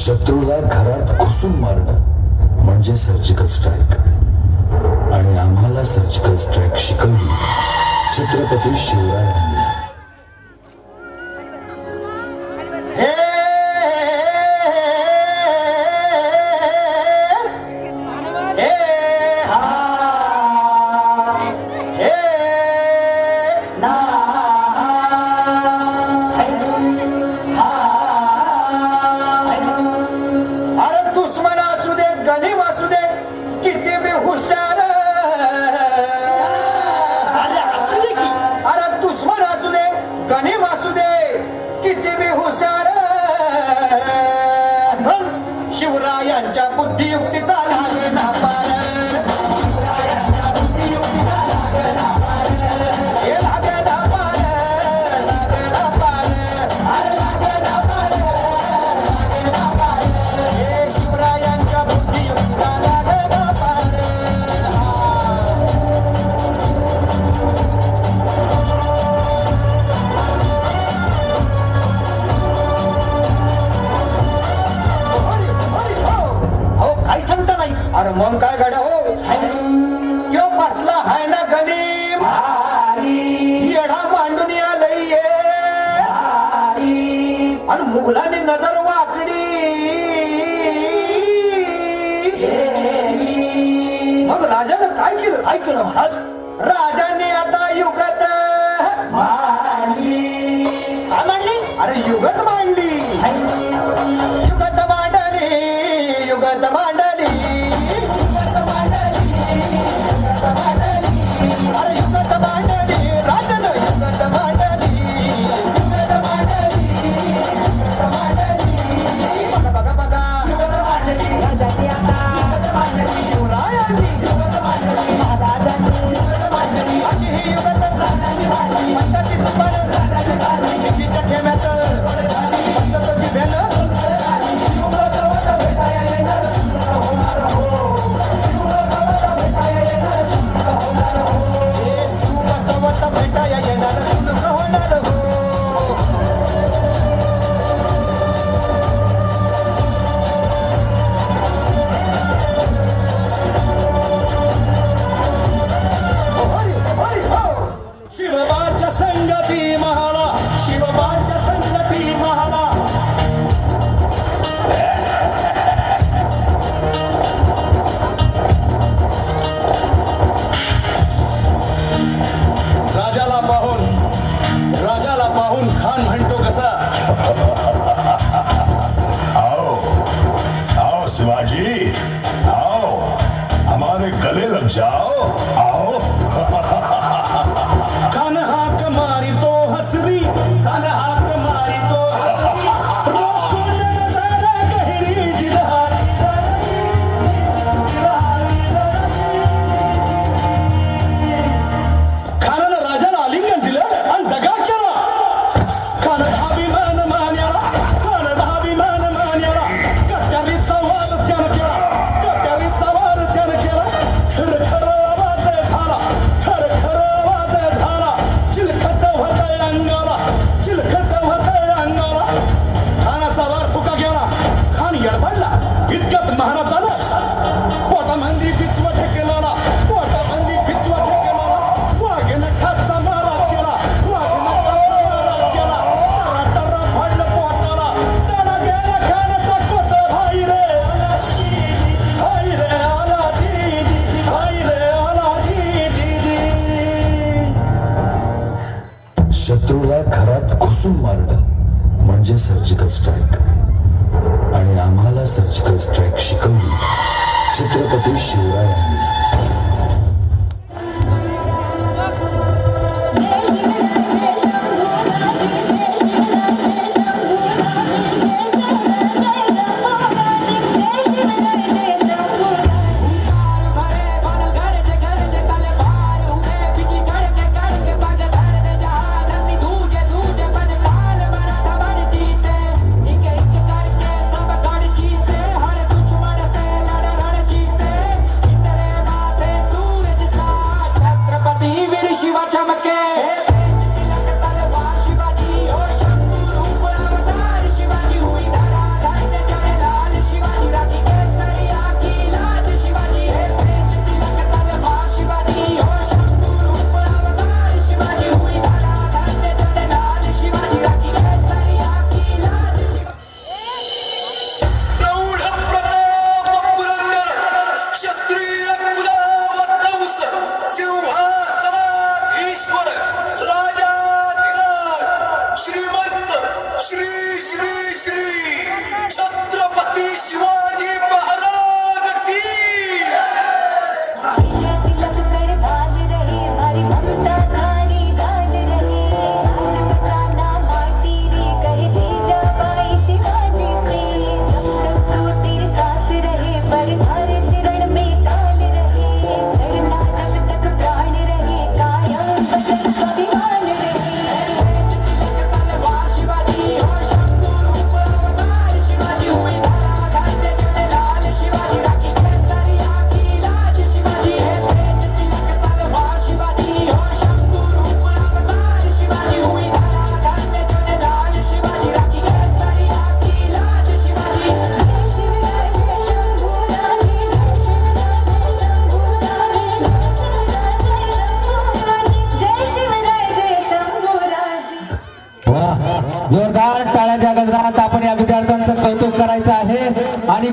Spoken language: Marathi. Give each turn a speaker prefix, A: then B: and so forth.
A: शत्रूला घरात घुसून मारणं म्हणजे सर्जिकल स्ट्राईक आणि आम्हाला सर्जिकल स्ट्राईक शिकवली छत्रपती शिवरायांनी.
B: शिवरायांच्या बुद्धियुक्तीचा लागला पार, हे लागला पार, लागला पार, लागला पार, लागला पार, हे शिवरायांच्या बुद्धियुक्तीचा लागला पार.
C: काही सांगता नाही.
B: अरे मग काय गाड्या हो, यो बसला हाय ना गणिम येडा मांडून आलंय आणि मुघलांनी नजर वाकडी. मग राजानं काय केलं?
C: ऐकलं महाराज,
B: राजाने आता युगत मांडली.
C: काय मांडली?
B: अरे युगत मांडली, युगत मांडली, युगत मांडली, युगत मांडली, युगत मांडली. अरे युगत मांडली, राजानं युगत मांडली, युगत मांडली, युगत मांडली. बघा बघा बघा, युगत मांडली राजांनी, आता युगत मांडली शिवरायांनी, युगत मांडली महाराजांनी, युगत मांडली. अशी ही युगत राजांनी मांडली. पंताची जुबान राजांनी काढली, सिद्धीच्या ठेव्यात पंत जिभेनं भेटाया येणार सुलभ होणार हो.
D: शिवबाच्या संगती महाला, शिवबाच्या संगती महाला. राजाला पाहून खान म्हणतो कसा,
E: आओ आओ शिवाजी, आओ हमारे गले लग जाओ, आओ.
D: खान हाक मारी तो हसरी, खान हाक मारी तो हसरी. रोखून नजर गहिरी जिल्हात,
A: स्ट्राईक आणि आम्हाला सर्जिकल स्ट्राईक शिकवली छत्रपती शिवरायांनी.
F: जोरदार टाळ्यांच्या गजरात आपण या विद्यार्थ्यांचं कौतुक करायचं आहे आणि